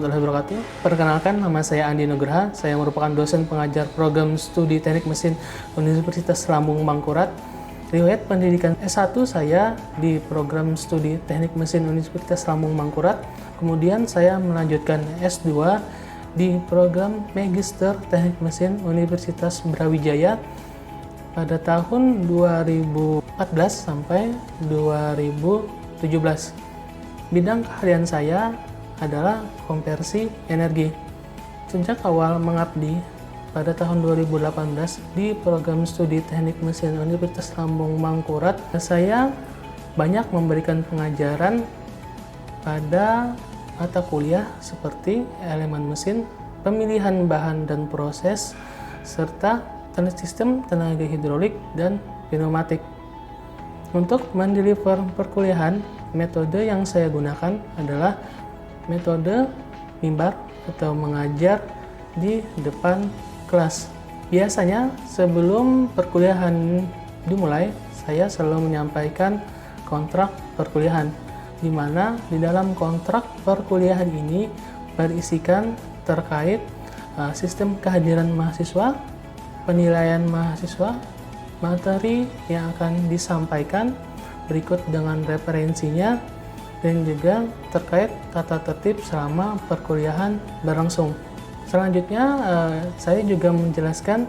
warahmatullahi wabarakatuh. Perkenalkan, nama saya Andi Nugraha. Saya merupakan dosen pengajar program studi Teknik Mesin Universitas Lambung Mangkurat. Riwayat pendidikan S1 saya di program studi Teknik Mesin Universitas Lambung Mangkurat. Kemudian saya melanjutkan S2 di program Magister Teknik Mesin Universitas Brawijaya pada tahun 2014 sampai 2017. Bidang keahlian saya adalah konversi energi. Sejak awal mengabdi pada tahun 2018 di program studi Teknik Mesin Universitas Lambung Mangkurat, saya banyak memberikan pengajaran pada mata kuliah seperti elemen mesin, pemilihan bahan dan proses, serta teknik sistem tenaga hidrolik dan pneumatik. Untuk mendeliver perkuliahan, metode yang saya gunakan adalah metode mimbar atau mengajar di depan kelas. Biasanya sebelum perkuliahan dimulai, saya selalu menyampaikan kontrak perkuliahan, di mana di dalam kontrak perkuliahan ini berisikan terkait sistem kehadiran mahasiswa, penilaian mahasiswa, materi yang akan disampaikan, berikut dengan referensinya, dan juga terkait tata tertib selama perkuliahan berlangsung. Selanjutnya, saya juga menjelaskan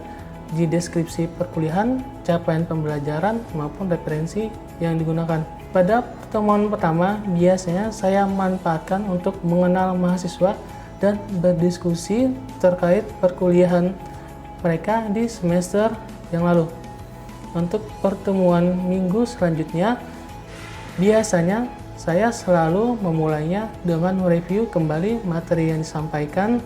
di deskripsi perkuliahan, capaian pembelajaran maupun referensi yang digunakan. Pada pertemuan pertama, biasanya saya manfaatkan untuk mengenal mahasiswa dan berdiskusi terkait perkuliahan mereka di semester yang lalu. Untuk pertemuan minggu selanjutnya, biasanya saya selalu memulainya dengan mereview kembali materi yang disampaikan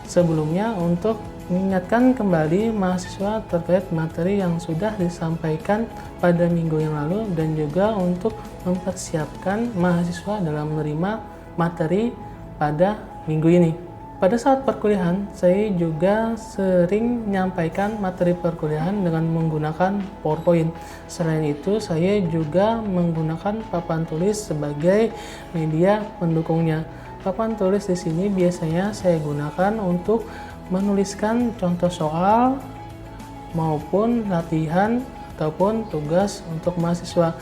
sebelumnya untuk mengingatkan kembali mahasiswa terkait materi yang sudah disampaikan pada minggu yang lalu, dan juga untuk mempersiapkan mahasiswa dalam menerima materi pada minggu ini. Pada saat perkuliahan, saya juga sering menyampaikan materi perkuliahan dengan menggunakan PowerPoint. Selain itu, saya juga menggunakan papan tulis sebagai media pendukungnya. Papan tulis di sini biasanya saya gunakan untuk menuliskan contoh soal maupun latihan ataupun tugas untuk mahasiswa.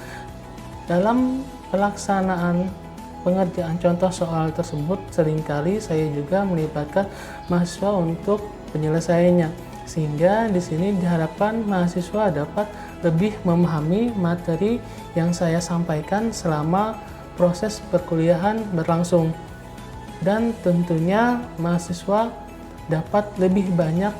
Dalam pelaksanaan pengerjaan contoh soal tersebut, seringkali saya juga melibatkan mahasiswa untuk penyelesaiannya, sehingga di sini diharapkan mahasiswa dapat lebih memahami materi yang saya sampaikan selama proses perkuliahan berlangsung, dan tentunya mahasiswa dapat lebih banyak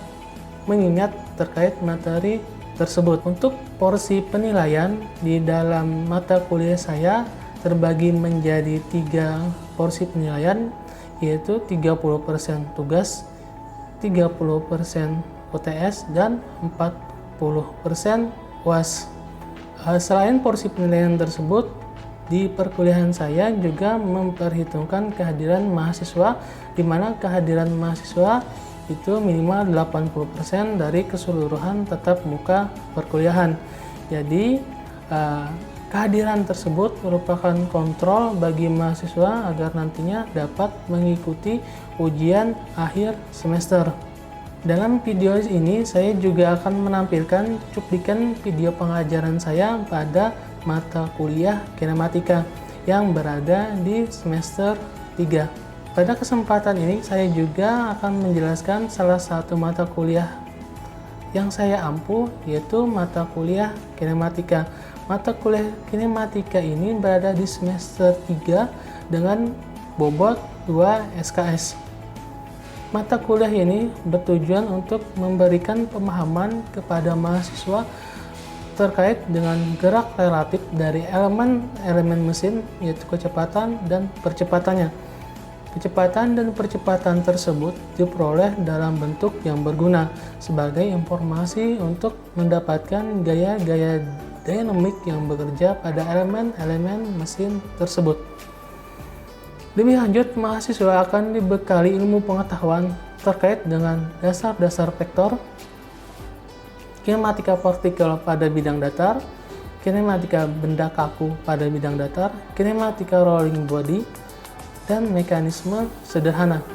mengingat terkait materi tersebut. Untuk porsi penilaian di dalam mata kuliah saya terbagi menjadi 3 porsi penilaian, yaitu 30% tugas, 30% UTS, dan 40% UAS. Selain porsi penilaian tersebut, di perkuliahan saya juga memperhitungkan kehadiran mahasiswa, di mana kehadiran mahasiswa itu minimal 80% dari keseluruhan tatap muka perkuliahan. Jadi kehadiran tersebut merupakan kontrol bagi mahasiswa agar nantinya dapat mengikuti ujian akhir semester. Dalam video ini saya juga akan menampilkan cuplikan video pengajaran saya pada mata kuliah kinematika yang berada di semester 3. Pada kesempatan ini saya juga akan menjelaskan salah satu mata kuliah yang saya ampu, yaitu mata kuliah kinematika. Mata kuliah kinematika ini berada di semester 3 dengan bobot 2 SKS. Mata kuliah ini bertujuan untuk memberikan pemahaman kepada mahasiswa terkait dengan gerak relatif dari elemen mesin, yaitu kecepatan dan percepatannya. Kecepatan dan percepatan tersebut diperoleh dalam bentuk yang berguna sebagai informasi untuk mendapatkan gaya-gaya dinamik yang bekerja pada elemen-elemen mesin tersebut. Lebih lanjut, mahasiswa akan dibekali ilmu pengetahuan terkait dengan dasar-dasar vektor, kinematika partikel pada bidang datar, kinematika benda kaku pada bidang datar, kinematika rolling body, dan mekanisme sederhana,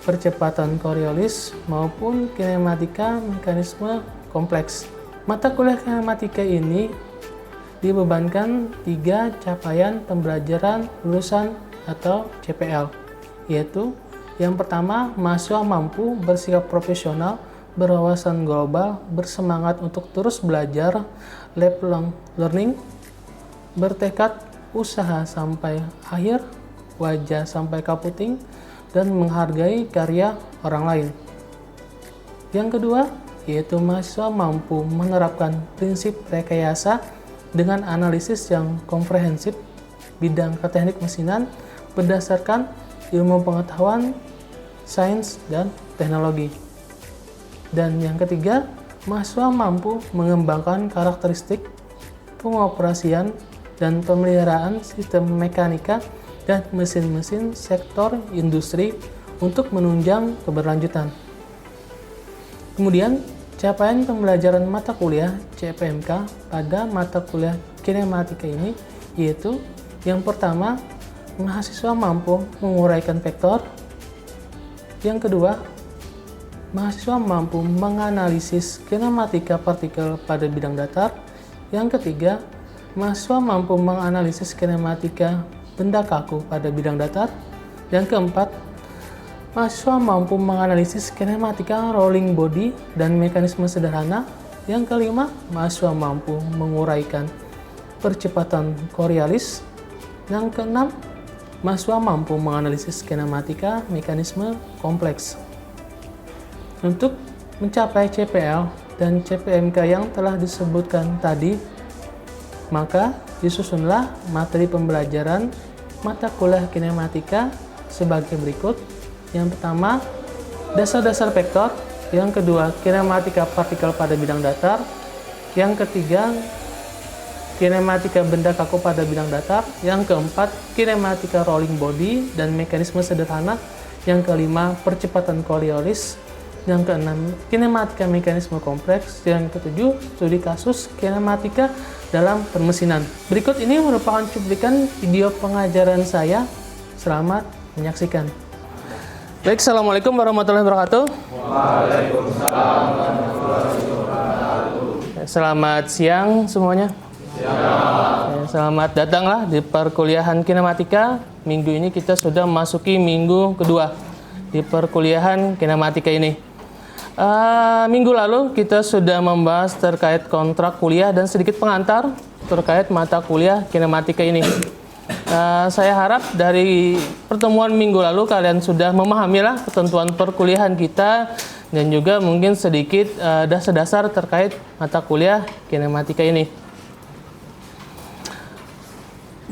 percepatan Coriolis maupun kinematika mekanisme kompleks. Mata kuliah kinematika ini dibebankan 3 capaian pembelajaran lulusan atau CPL, yaitu yang pertama, mahasiswa mampu bersikap profesional, berwawasan global, bersemangat untuk terus belajar, lifelong learning, bertekad usaha sampai akhir, wajah sampai kaputing, dan menghargai karya orang lain. Yang kedua, yaitu mahasiswa mampu menerapkan prinsip rekayasa dengan analisis yang komprehensif bidang teknik mesinan berdasarkan ilmu pengetahuan, sains, dan teknologi. Dan yang ketiga, mahasiswa mampu mengembangkan karakteristik pengoperasian dan pemeliharaan sistem mekanika dan mesin-mesin sektor industri untuk menunjang keberlanjutan. Kemudian, capaian pembelajaran mata kuliah CPMK pada mata kuliah kinematika ini yaitu yang pertama, mahasiswa mampu menguraikan vektor. Yang kedua, mahasiswa mampu menganalisis kinematika partikel pada bidang datar. Yang ketiga, mahasiswa mampu menganalisis kinematika benda kaku pada bidang datar. Yang keempat, mahasiswa mampu menganalisis kinematika rolling body dan mekanisme sederhana. Yang kelima, mahasiswa mampu menguraikan percepatan Coriolis. Yang keenam, mahasiswa mampu menganalisis kinematika mekanisme kompleks. Untuk mencapai CPL dan CPMK yang telah disebutkan tadi, maka disusunlah materi pembelajaran mata kuliah kinematika sebagai berikut. Yang pertama, dasar-dasar vektor. Yang kedua, kinematika partikel pada bidang datar. Yang ketiga, kinematika benda kaku pada bidang datar. Yang keempat, kinematika rolling body dan mekanisme sederhana. Yang kelima, percepatan Coriolis. Yang keenam, kinematika mekanisme kompleks. Yang ketujuh, studi kasus kinematika dalam permesinan. Berikut ini merupakan cuplikan video pengajaran saya. Selamat menyaksikan. Baik, assalamualaikum warahmatullahi wabarakatuh. Waalaikumsalam warahmatullahi wabarakatuh. Selamat siang semuanya. Selamat datanglah di perkuliahan kinematika. Minggu ini kita sudah memasuki minggu kedua di perkuliahan kinematika ini. Minggu lalu kita sudah membahas terkait kontrak kuliah dan sedikit pengantar terkait mata kuliah kinematika ini. Saya harap dari pertemuan minggu lalu kalian sudah memahamilah ketentuan perkuliahan kita dan juga mungkin sedikit dasar-dasar terkait mata kuliah kinematika ini.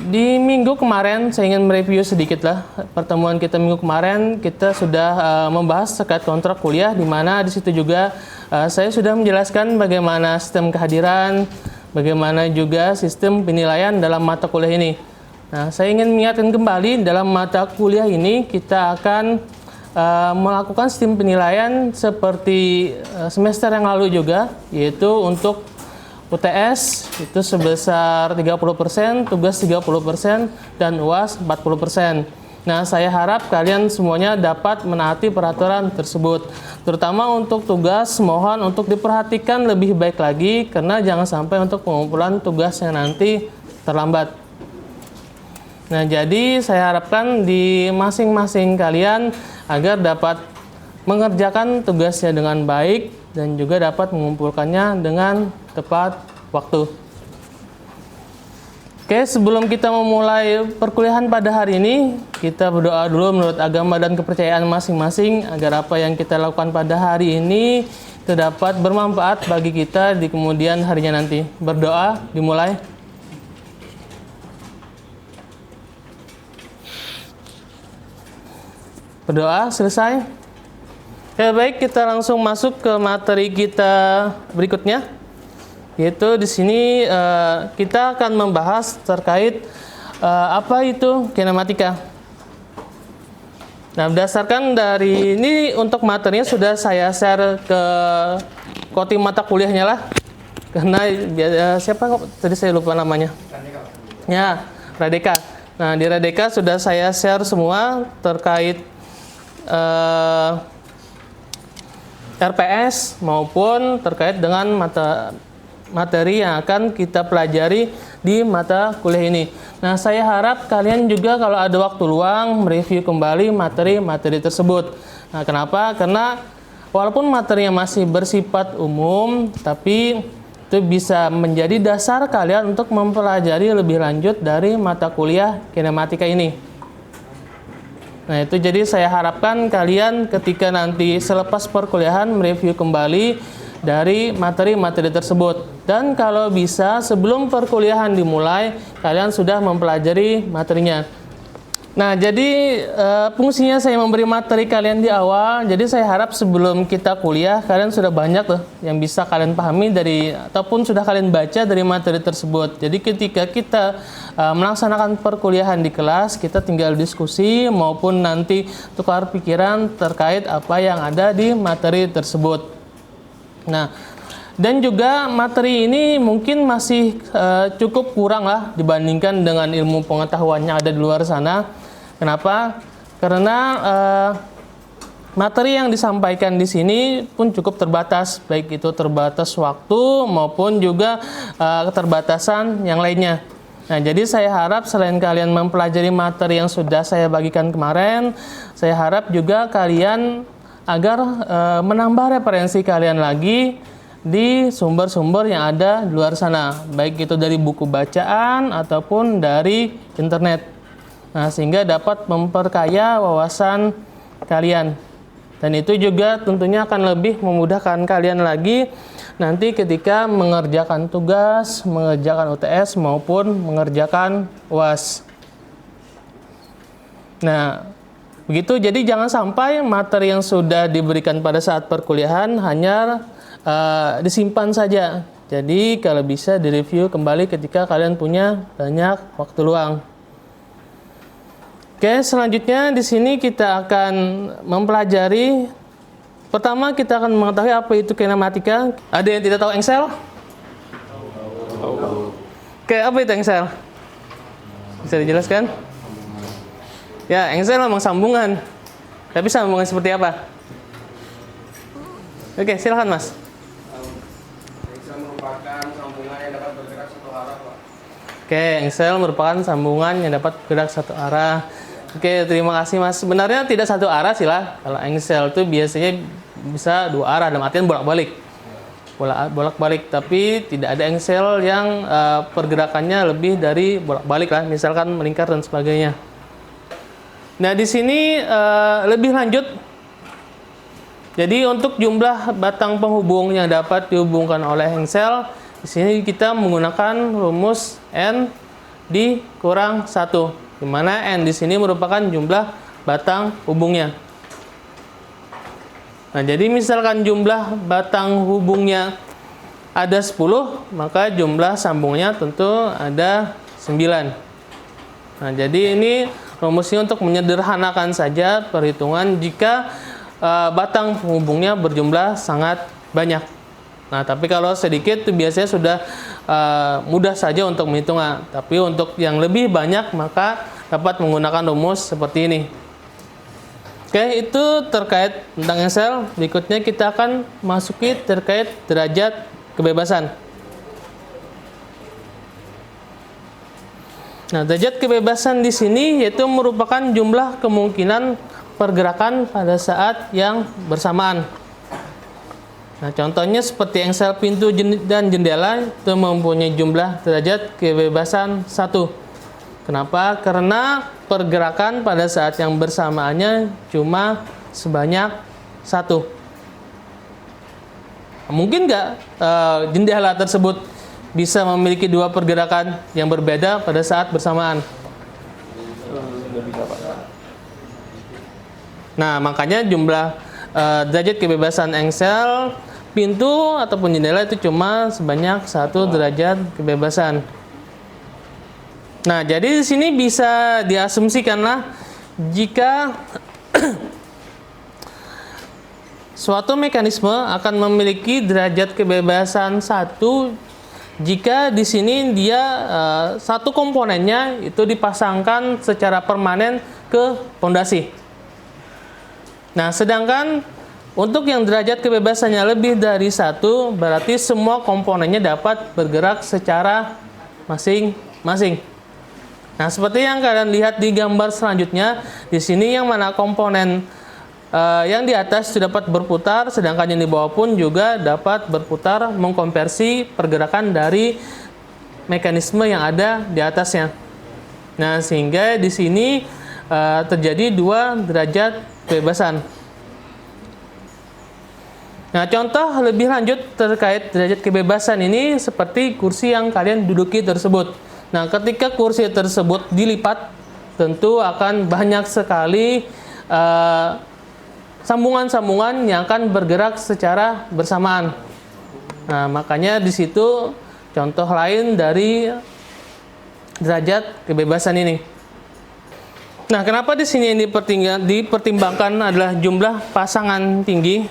Di minggu kemarin, saya ingin mereview sedikit lah pertemuan kita minggu kemarin. Kita sudah membahas terkait kontrak kuliah, di mana di situ juga saya sudah menjelaskan bagaimana sistem kehadiran, bagaimana juga sistem penilaian dalam mata kuliah ini. Nah, saya ingin mengingatkan kembali dalam mata kuliah ini kita akan melakukan sistem penilaian seperti semester yang lalu juga, yaitu untuk UTS itu sebesar 30%, tugas 30%, dan UAS 40%. Nah, saya harap kalian semuanya dapat menaati peraturan tersebut. Terutama untuk tugas, mohon untuk diperhatikan lebih baik lagi, karena jangan sampai untuk pengumpulan tugas yang nanti terlambat. Nah, jadi saya harapkan di masing-masing kalian agar dapat mengerjakan tugasnya dengan baik dan juga dapat mengumpulkannya dengan tepat waktu. Oke, sebelum kita memulai perkuliahan pada hari ini, kita berdoa dulu menurut agama dan kepercayaan masing-masing agar apa yang kita lakukan pada hari ini itu dapat bermanfaat bagi kita di kemudian harinya nanti. Berdoa, dimulai. Berdoa, selesai. Oke, baik, kita langsung masuk ke materi kita berikutnya, yaitu di sini kita akan membahas terkait apa itu kinematika. Nah, berdasarkan dari ini untuk materinya sudah saya share ke koti mata kuliahnya lah, karena siapa kok tadi saya lupa namanya. Ya, Radeka. Nah, di Radeka sudah saya share semua terkait RPS maupun terkait dengan materi yang akan kita pelajari di mata kuliah ini. Nah, saya harap kalian juga kalau ada waktu luang mereview kembali materi-materi tersebut. Nah, kenapa? Karena walaupun materinya masih bersifat umum, tapi itu bisa menjadi dasar kalian untuk mempelajari lebih lanjut dari mata kuliah kinematika ini. Nah, itu jadi saya harapkan kalian ketika nanti selepas perkuliahan mereview kembali dari materi-materi tersebut. Dan kalau bisa sebelum perkuliahan dimulai, kalian sudah mempelajari materinya. Nah, jadi fungsinya saya memberi materi kalian di awal. Jadi saya harap sebelum kita kuliah, kalian sudah banyak tuh yang bisa kalian pahami dari ataupun sudah kalian baca dari materi tersebut. Jadi ketika kita melaksanakan perkuliahan di kelas, kita tinggal diskusi maupun nanti tukar pikiran terkait apa yang ada di materi tersebut. Nah, dan juga materi ini mungkin masih cukup kurang lah dibandingkan dengan ilmu pengetahuan yang ada di luar sana. Kenapa? Karena materi yang disampaikan di sini pun cukup terbatas, baik itu terbatas waktu maupun juga keterbatasan yang lainnya. Nah, jadi saya harap selain kalian mempelajari materi yang sudah saya bagikan kemarin, saya harap juga kalian agar menambah referensi kalian lagi di sumber-sumber yang ada di luar sana, baik itu dari buku bacaan ataupun dari internet. Nah, sehingga dapat memperkaya wawasan kalian. Dan itu juga tentunya akan lebih memudahkan kalian lagi nanti ketika mengerjakan tugas, mengerjakan UTS maupun mengerjakan UAS. Nah, begitu. Jadi jangan sampai materi yang sudah diberikan pada saat perkuliahan hanya disimpan saja. Jadi kalau bisa direview kembali ketika kalian punya banyak waktu luang. Oke, selanjutnya di sini kita akan mempelajari. Pertama kita akan mengetahui apa itu kinematika. Ada yang tidak tahu engsel? Oke, apa itu engsel? Bisa dijelaskan? Ya, engsel memang sambungan. Tapi sambungan seperti apa? Oke, silakan Mas. Engsel merupakan sambungan yang dapat bergerak satu arah, Pak. Oke, engsel merupakan sambungan yang dapat bergerak satu arah. Oke, terima kasih Mas. Sebenarnya tidak satu arah sih lah. Kalau engsel itu biasanya bisa dua arah, dalam artian bolak-balik. Bolak-balik, tapi tidak ada engsel yang pergerakannya lebih dari bolak-balik lah, misalkan melingkar dan sebagainya. Nah, di sini lebih lanjut. Jadi untuk jumlah batang penghubung yang dapat dihubungkan oleh engsel, di sini kita menggunakan rumus N dikurang 1. Di mana N di sini merupakan jumlah batang hubungnya. Nah, jadi misalkan jumlah batang hubungnya ada 10, maka jumlah sambungnya tentu ada 9. Nah, jadi ini rumusnya untuk menyederhanakan saja perhitungan jika batang penghubungnya berjumlah sangat banyak. Nah, tapi kalau sedikit itu biasanya sudah mudah saja untuk menghitungnya. Tapi untuk yang lebih banyak maka dapat menggunakan rumus seperti ini. Oke, itu terkait tentang engsel. Berikutnya kita akan masuki terkait derajat kebebasan. Nah, derajat kebebasan di sini yaitu merupakan jumlah kemungkinan pergerakan pada saat yang bersamaan. Nah, contohnya seperti engsel pintu dan jendela itu mempunyai jumlah derajat kebebasan 1. Kenapa? Karena pergerakan pada saat yang bersamaannya cuma sebanyak 1. Mungkin nggak jendela tersebut bisa memiliki dua pergerakan yang berbeda pada saat bersamaan? Nah, makanya jumlah derajat kebebasan engsel pintu ataupun jendela itu cuma sebanyak 1 derajat kebebasan. Nah, jadi di sini bisa diasumsikanlah jika suatu mekanisme akan memiliki derajat kebebasan 1 jika di sini dia satu komponennya itu dipasangkan secara permanen ke pondasi. Nah, sedangkan untuk yang derajat kebebasannya lebih dari 1, berarti semua komponennya dapat bergerak secara masing-masing. Nah, seperti yang kalian lihat di gambar selanjutnya, di sini yang mana komponen yang di atas itu dapat berputar, sedangkan yang di bawah pun juga dapat berputar, mengkonversi pergerakan dari mekanisme yang ada di atasnya. Nah, sehingga di sini terjadi 2 derajat kebebasan. Nah, contoh lebih lanjut terkait derajat kebebasan ini seperti kursi yang kalian duduki tersebut. Nah, ketika kursi tersebut dilipat, tentu akan banyak sekali sambungan-sambungan yang akan bergerak secara bersamaan. Nah, makanya di situ contoh lain dari derajat kebebasan ini. Nah, kenapa di sini yang dipertimbangkan adalah jumlah pasangan tinggi?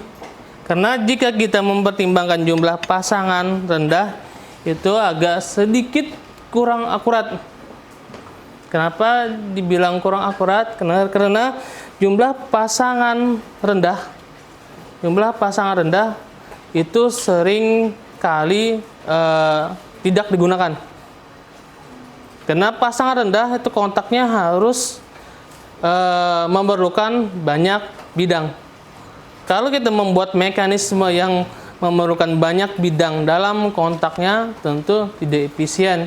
Karena jika kita mempertimbangkan jumlah pasangan rendah, itu agak sedikit kurang akurat. Kenapa dibilang kurang akurat? Karena jumlah pasangan rendah itu sering kali tidak digunakan. Karena pasangan rendah itu kontaknya harus memerlukan banyak bidang. Kalau kita membuat mekanisme yang memerlukan banyak bidang dalam kontaknya, tentu tidak efisien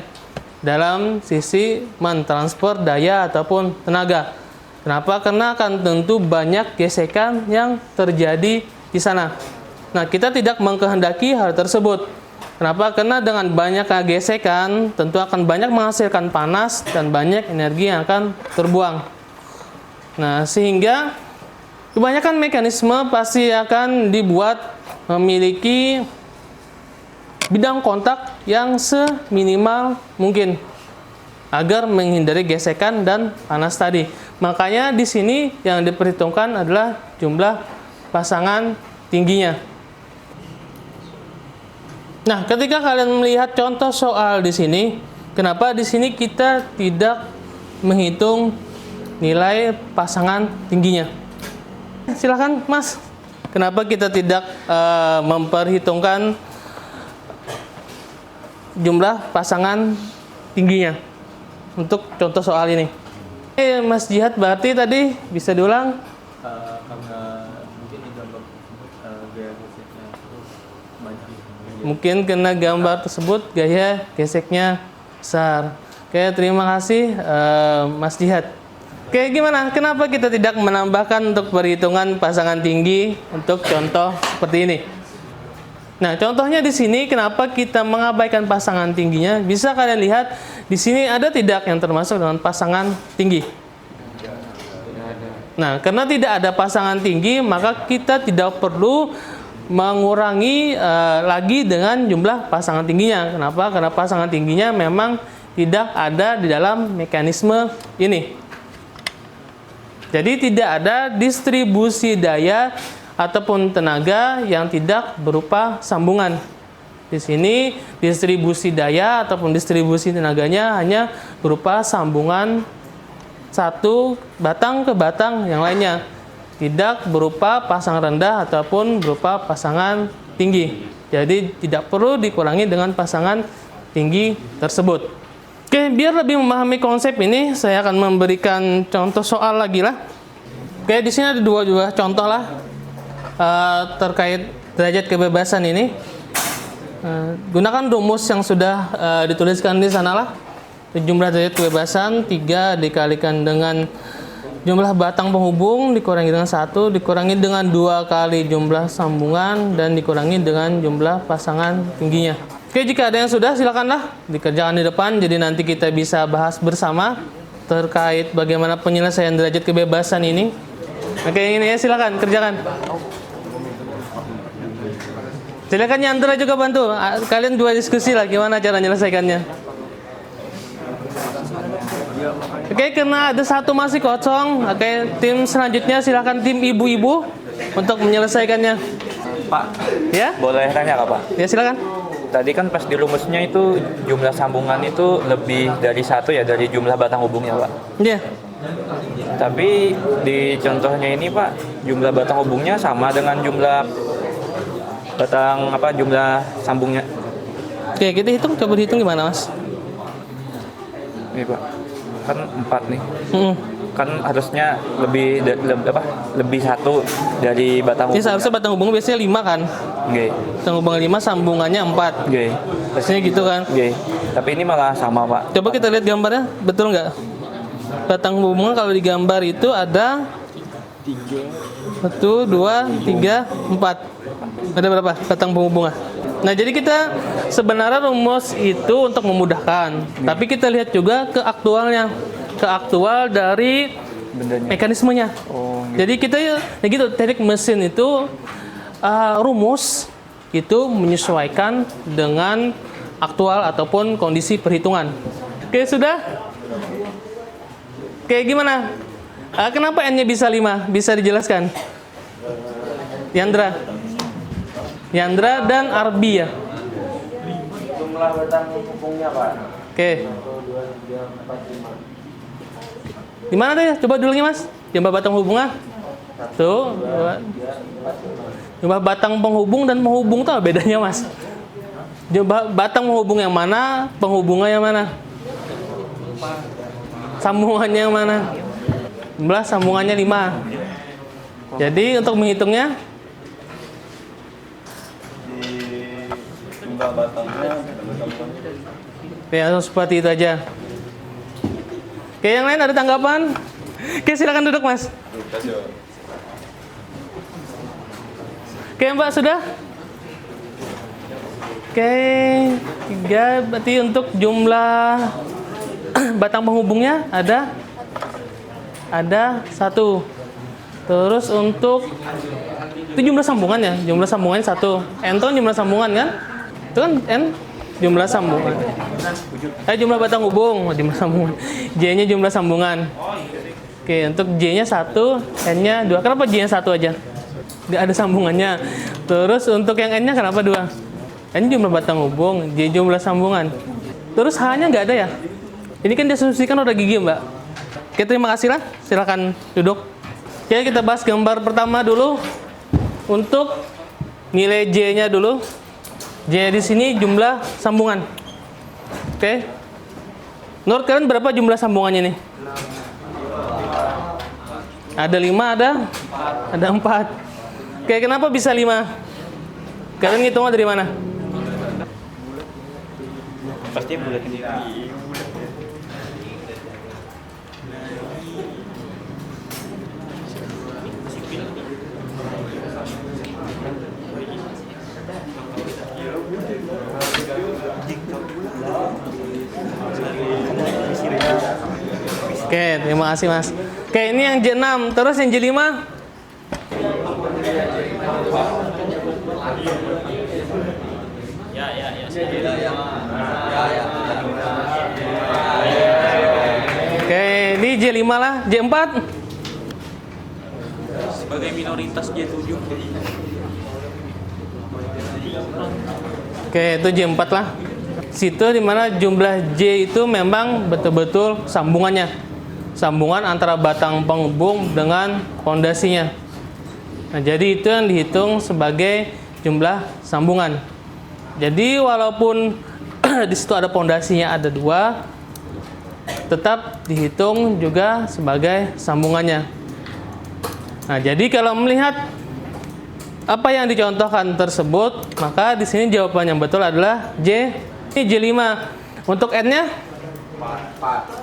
dalam sisi mentransfer daya ataupun tenaga. Kenapa? Karena akan tentu banyak gesekan yang terjadi di sana. Nah, kita tidak mengkehendaki hal tersebut. Kenapa? Karena dengan banyak gesekan, tentu akan banyak menghasilkan panas dan banyak energi yang akan terbuang. Nah, sehingga kebanyakan mekanisme pasti akan dibuat memiliki bidang kontak yang seminimal mungkin agar menghindari gesekan dan panas tadi. Makanya di sini yang diperhitungkan adalah jumlah pasangan tingginya. Nah, ketika kalian melihat contoh soal di sini, kenapa di sini kita tidak menghitung nilai pasangan tingginya? Silakan, Mas. Kenapa kita tidak memperhitungkan jumlah pasangan tingginya untuk contoh soal ini? Mas Jihad, berarti tadi bisa diulang? Karena mungkin di gambar tersebut gaya geseknya itu banyak. Mungkin karena gambar tersebut gaya geseknya besar. Oke, terima kasih Mas Jihad. Oke, gimana? Kenapa kita tidak menambahkan untuk perhitungan pasangan tinggi untuk contoh seperti ini? Nah, contohnya di sini kenapa kita mengabaikan pasangan tingginya? Bisa kalian lihat di sini ada tidak yang termasuk dengan pasangan tinggi? Nah, karena tidak ada pasangan tinggi, maka kita tidak perlu mengurangi lagi dengan jumlah pasangan tingginya. Kenapa? Karena pasangan tingginya memang tidak ada di dalam mekanisme ini. Jadi tidak ada distribusi daya ataupun tenaga yang tidak berupa sambungan. Di sini distribusi daya ataupun distribusi tenaganya hanya berupa sambungan satu batang ke batang yang lainnya. Tidak berupa pasangan rendah ataupun berupa pasangan tinggi. Jadi tidak perlu dikurangi dengan pasangan tinggi tersebut. Oke, biar lebih memahami konsep ini, saya akan memberikan contoh soal lagi lah. Oke, di sini ada dua contoh lah terkait derajat kebebasan ini. Gunakan rumus yang sudah dituliskan di sana lah. Jumlah derajat kebebasan 3 dikalikan dengan jumlah batang penghubung dikurangi dengan 1 dikurangi dengan 2 kali jumlah sambungan dan dikurangi dengan jumlah pasangan tingginya. Oke, jika ada yang sudah, silakanlah dikerjakan di depan. Jadi nanti kita bisa bahas bersama terkait bagaimana penyelesaian derajat kebebasan ini. Oke, ini ya, silakan kerjakan. Silakan Yandra juga bantu. Kalian dua diskusi lah gimana cara menyelesaikannya. Oke, karena ada satu masih kosong. Oke, tim selanjutnya silakan tim ibu-ibu untuk menyelesaikannya. Pak, Ya? boleh tanya nggak Pak? Ya, silakan. tadi kan pas di rumusnya itu jumlah sambungan itu lebih dari satu ya dari jumlah batang hubungnya Pak. Iya. Tapi di contohnya ini Pak, jumlah batang hubungnya sama dengan jumlah jumlah sambungnya. Oke, kita hitung, coba dihitung gimana Mas? Ini Pak, kan 4 nih. Hmm. Kan harusnya lebih satu dari batang Ini hubung. seharusnya batang hubung biasanya 5 kan? Oke. Batang hubung 5, sambungannya 4. Oke. Biasanya gitu kan? Oke. Tapi ini malah sama Pak. Coba kita lihat gambarnya, betul nggak? Batang hubungan kalau digambar itu ada 1, 2, 3, 4. Ada berapa batang penghubungnya? Nah, jadi kita sebenarnya rumus itu untuk memudahkan. Tapi kita lihat juga ke aktualnya. Ke aktual dari Bendanya. mekanismenya. Oh, Jadi kita ya gitu, teknik mesin itu rumus itu menyesuaikan dengan aktual ataupun kondisi perhitungan. Oke, sudah? Oke, gimana? Kenapa N-nya bisa 5? Bisa dijelaskan? Yandra dan Arbi ya? Jumlah batang hubungnya Pak. Oke. 1, 2, 3, 4, 5. Di mana tuh ya? Coba dulu Mas. Jumlah batang hubungnya. Tuh, jumlah batang penghubung dan penghubung tuh apa bedanya Mas? Jumlah batang penghubung yang mana? Penghubungnya yang mana? Sambungannya yang mana? Jumlah sambungannya 5. Jadi untuk menghitungnya jumlah batangnya oke, langsung seperti itu aja. Oke, yang lain ada tanggapan? Oke, silakan duduk Mas. Oke Mbak, sudah? Oke, 3 berarti untuk jumlah batang penghubungnya ada 1. Terus untuk itu jumlah sambungannya, jumlah sambungannya 1. N itu jumlah sambungan kan? Itu kan N jumlah sambungan. Jumlah batang hubung, jumlah sambungan. J-nya jumlah sambungan. Oke, untuk J-nya 1, N-nya 2. Kenapa J-nya 1 aja? Nggak ada sambungannya. Terus untuk yang N-nya kenapa 2? N jumlah batang hubung, J jumlah sambungan. Terus H-nya nggak ada ya? Ini kan diasumsikan udah gigi Mbak. Oke, terima kasih lah. Silakan duduk. Oke, kita bahas gambar pertama dulu. Untuk nilai J-nya dulu. J di sini jumlah sambungan. Oke. Menurut kalian berapa jumlah sambungannya nih? Ada 5, ada 4. Oke, kenapa bisa 5? Kalian ngitungnya dari mana? pasti bulat ini. Oke, terima kasih Mas. Oke, ini yang J6, terus yang J5? Oke, ini J5 lah, J4? Sebagai minoritas J7. Oke, itu J4 lah. Situ dimana jumlah J itu memang betul-betul sambungannya. Sambungan antara batang penghubung dengan pondasinya. Nah, jadi itu yang dihitung sebagai jumlah sambungan. Jadi walaupun di situ ada pondasinya ada 2, tetap dihitung juga sebagai sambungannya. Nah, jadi kalau melihat apa yang dicontohkan tersebut, maka di sini jawaban yang betul adalah J. Ini J5. Untuk N-nya? 4.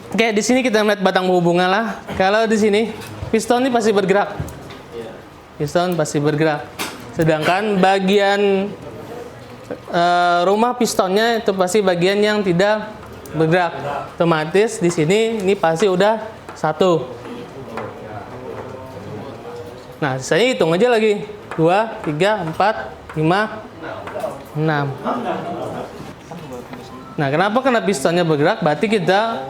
Oke, di sini kita melihat batang penghubungnya lah. Kalau di sini piston ini pasti bergerak. Piston pasti bergerak. Sedangkan bagian rumah pistonnya itu pasti bagian yang tidak bergerak. Otomatis di sini ini pasti udah 1. Nah, saya hitung aja lagi. 2, 3, 4, 5, 6. Nah, kenapa? Karena pistonnya bergerak, berarti kita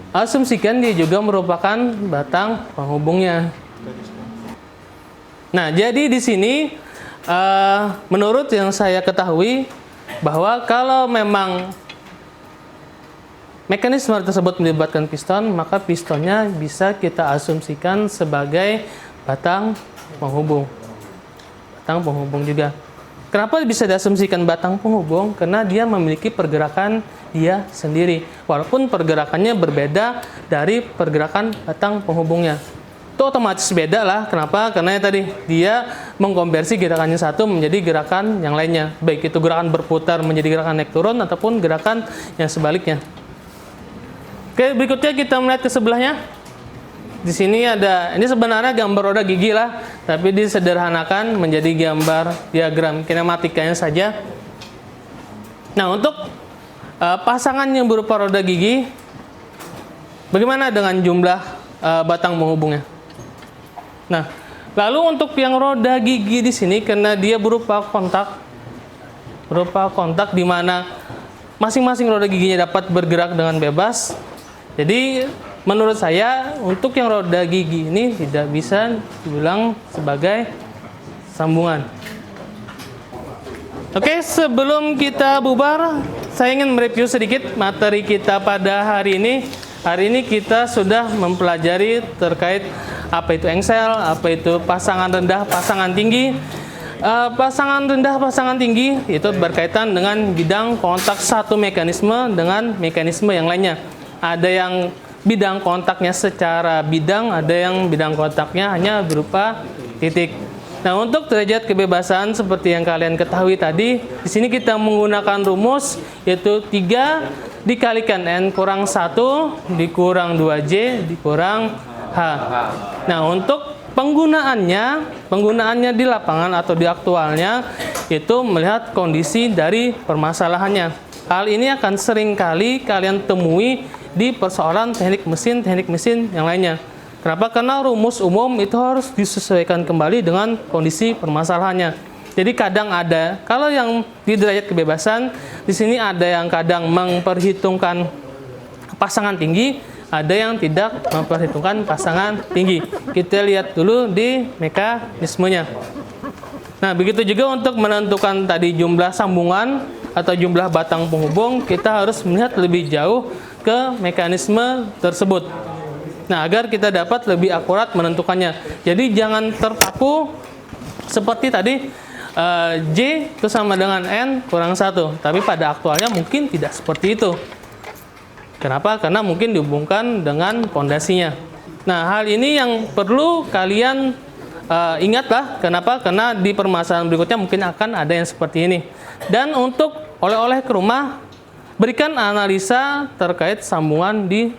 asumsikan dia juga merupakan batang penghubungnya. Nah, jadi di sini menurut yang saya ketahui, bahwa kalau memang mekanisme tersebut melibatkan piston, maka pistonnya bisa kita asumsikan sebagai batang penghubung. Batang penghubung juga. Kenapa bisa diasumsikan batang penghubung? Karena dia memiliki pergerakan dia sendiri. Walaupun pergerakannya berbeda dari pergerakan batang penghubungnya. Itu otomatis beda lah. Kenapa? Karena tadi dia mengkonversi gerakannya satu menjadi gerakan yang lainnya. Baik itu gerakan berputar menjadi gerakan naik turun ataupun gerakan yang sebaliknya. Oke, berikutnya kita melihat ke sebelahnya. Di sini ada, ini sebenarnya gambar roda gigi lah, tapi disederhanakan menjadi gambar diagram kinematikanya saja. Nah, untuk pasangan yang berupa roda gigi, bagaimana dengan jumlah batang penghubungnya? Nah, lalu untuk yang roda gigi di sini, karena dia berupa kontak di mana masing-masing roda giginya dapat bergerak dengan bebas. Jadi menurut saya untuk yang roda gigi ini tidak bisa dibilang sebagai sambungan. Oke, sebelum kita bubar, saya ingin mereview sedikit materi kita pada hari ini. Hari ini kita sudah mempelajari terkait apa itu engsel, apa itu pasangan rendah, pasangan tinggi. Pasangan rendah, pasangan tinggi itu berkaitan dengan bidang kontak satu mekanisme dengan mekanisme yang lainnya. Ada yang bidang kontaknya secara bidang, ada yang bidang kontaknya hanya berupa titik. Nah, untuk derajat kebebasan seperti yang kalian ketahui tadi, di sini kita menggunakan rumus yaitu 3 dikalikan N kurang 1 dikurang 2J dikurang H. Nah, untuk penggunaannya di lapangan atau di aktualnya itu melihat kondisi dari permasalahannya. Hal ini akan sering kali kalian temui di persoalan teknik mesin yang lainnya. Kenapa? Karena rumus umum itu harus disesuaikan kembali dengan kondisi permasalahannya. Jadi kadang ada, kalau yang di derajat kebebasan, di sini ada yang kadang memperhitungkan pasangan tinggi, ada yang tidak memperhitungkan pasangan tinggi. Kita lihat dulu di mekanismenya. Nah, begitu juga untuk menentukan tadi jumlah sambungan atau jumlah batang penghubung, kita harus melihat lebih jauh ke mekanisme tersebut. Nah, agar kita dapat lebih akurat menentukannya. Jadi jangan terpaku seperti tadi J itu sama dengan N kurang 1. Tapi pada aktualnya mungkin tidak seperti itu. Kenapa? Karena mungkin dihubungkan dengan pondasinya. Nah, hal ini yang perlu kalian ingatlah. Kenapa? Karena di permasalahan berikutnya mungkin akan ada yang seperti ini. Dan untuk oleh-oleh ke rumah, berikan analisa terkait sambungan di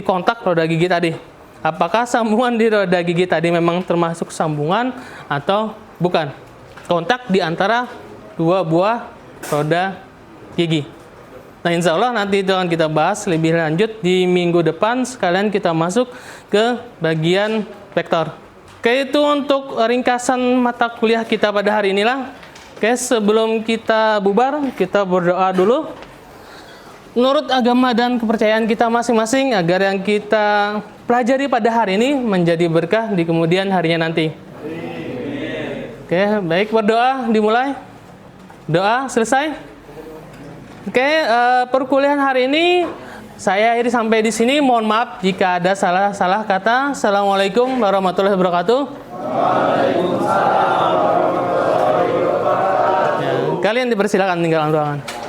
kontak roda gigi tadi. Apakah sambungan di roda gigi tadi memang termasuk sambungan atau bukan? Kontak di antara dua buah roda gigi. Nah, insya Allah nanti itu akan kita bahas lebih lanjut di minggu depan. Sekalian kita masuk ke bagian vektor. Oke, itu untuk ringkasan mata kuliah kita pada hari inilah. Oke, sebelum kita bubar, kita berdoa dulu. Menurut agama dan kepercayaan kita masing-masing, agar yang kita pelajari pada hari ini menjadi berkah di kemudian harinya nanti. Oke, baik, berdoa dimulai. Doa selesai. Oke, perkuliahan hari ini saya akhiri sampai di sini. Mohon maaf jika ada salah kata. Assalamualaikum warahmatullahi wabarakatuh. Waalaikumsalam warahmatullahi wabarakatuh. Ya, kalian dipersilakan tinggal ruangan.